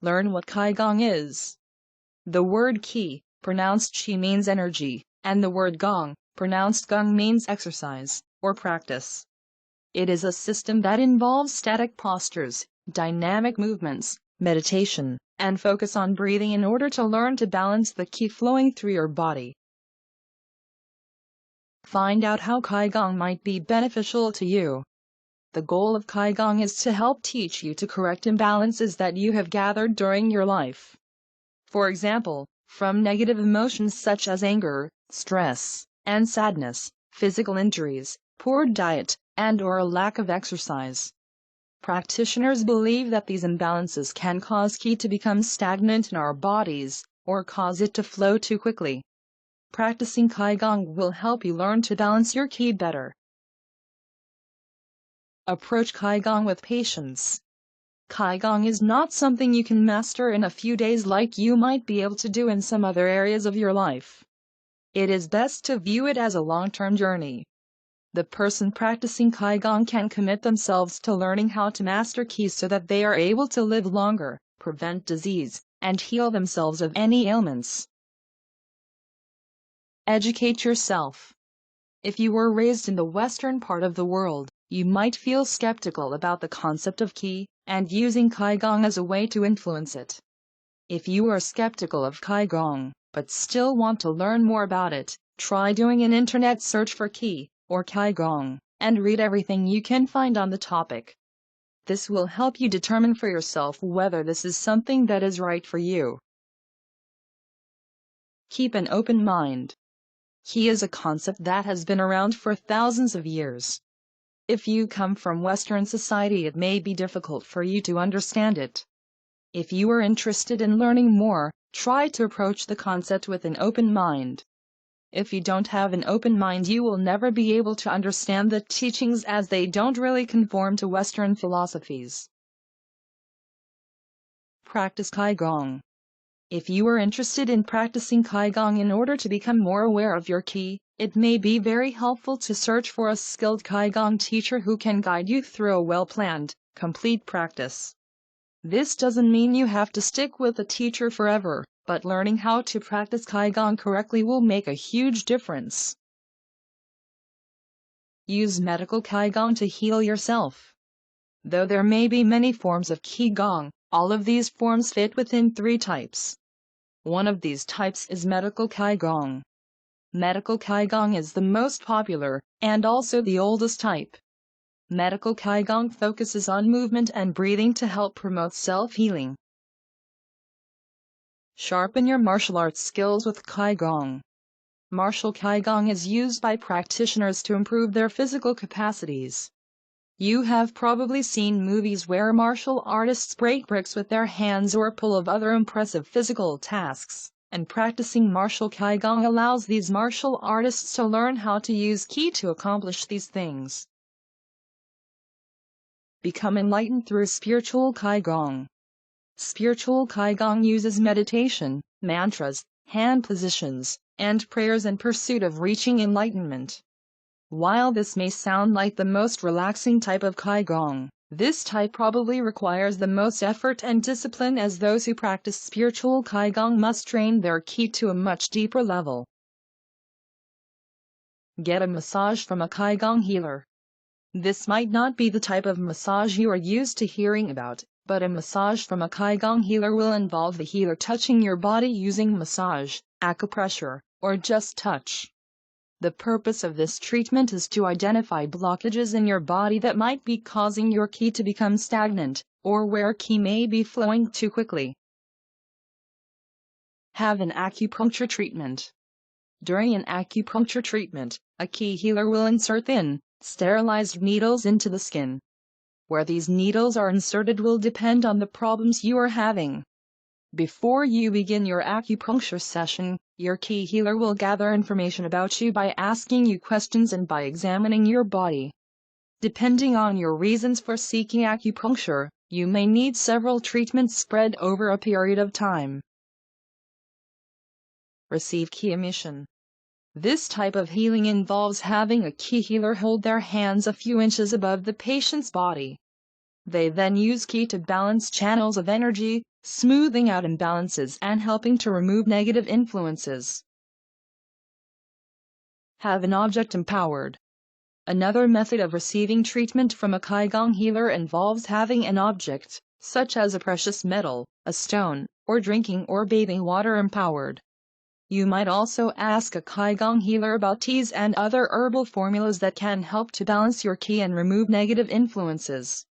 Learn what Qigong is. The word Qi, pronounced Qi, means energy, and the word Gong, pronounced Gung, means exercise, or practice. It is a system that involves static postures, dynamic movements, meditation, and focus on breathing in order to learn to balance the Qi flowing through your body. Find out how Qigong might be beneficial to you. The goal of Qigong is to help teach you to correct imbalances that you have gathered during your life. For example, from negative emotions such as anger, stress, and sadness, physical injuries, poor diet, and/or a lack of exercise. Practitioners believe that these imbalances can cause Qi to become stagnant in our bodies, or cause it to flow too quickly. Practicing Qigong will help you learn to balance your Qi better. Approach Qigong with patience. Qigong is not something you can master in a few days like you might be able to do in some other areas of your life. It is best to view it as a long-term journey. The person practicing Qigong can commit themselves to learning how to master Qi so that they are able to live longer, prevent disease, and heal themselves of any ailments. Educate yourself. If you were raised in the western part of the world, you might feel skeptical about the concept of Qi and using Qigong as a way to influence it. If you are skeptical of Qigong, but still want to learn more about it, try doing an internet search for Qi, or Qigong, and read everything you can find on the topic. This will help you determine for yourself whether this is something that is right for you. Keep an open mind. Qi is a concept that has been around for thousands of years. If you come from Western society, it may be difficult for you to understand it. If you are interested in learning more, try to approach the concept with an open mind. If you don't have an open mind, you will never be able to understand the teachings as they don't really conform to Western philosophies. Practice Qigong. If you are interested in practicing Qigong in order to become more aware of your Qi, it may be very helpful to search for a skilled Qigong teacher who can guide you through a well-planned, complete practice. This doesn't mean you have to stick with a teacher forever, but learning how to practice Qigong correctly will make a huge difference. Use medical Qigong to heal yourself. Though there may be many forms of Qigong, all of these forms fit within 3 types. One of these types is medical Qigong. Medical Qigong is the most popular, and also the oldest type. Medical Qigong focuses on movement and breathing to help promote self-healing. Sharpen your martial arts skills with Qigong. Martial Qigong is used by practitioners to improve their physical capacities. You have probably seen movies where martial artists break bricks with their hands or pull off other impressive physical tasks, and practicing martial Qigong allows these martial artists to learn how to use Qi to accomplish these things. Become enlightened through spiritual Qigong. Spiritual Qigong uses meditation, mantras, hand positions, and prayers in pursuit of reaching enlightenment. While this may sound like the most relaxing type of Qigong, this type probably requires the most effort and discipline, as those who practice spiritual Qigong must train their Qi to a much deeper level. Get a massage from a Qigong healer. This might not be the type of massage you are used to hearing about, but a massage from a Qigong healer will involve the healer touching your body using massage, acupressure, or just touch. The purpose of this treatment is to identify blockages in your body that might be causing your Qi to become stagnant, or where Qi may be flowing too quickly. Have an acupuncture treatment. During an acupuncture treatment, a Qi healer will insert thin, sterilized needles into the skin. Where these needles are inserted will depend on the problems you are having. Before you begin your acupuncture session, your Qi healer will gather information about you by asking you questions and by examining your body. Depending on your reasons for seeking acupuncture, you may need several treatments spread over a period of time. Receive Qi emission. This type of healing involves having a Qi healer hold their hands a few inches above the patient's body. They then use Qi to balance channels of energy, smoothing out imbalances and helping to remove negative influences. Have an object empowered. Another method of receiving treatment from a Qigong healer involves having an object, such as a precious metal, a stone, or drinking or bathing water empowered. You might also ask a Qigong healer about teas and other herbal formulas that can help to balance your Qi and remove negative influences.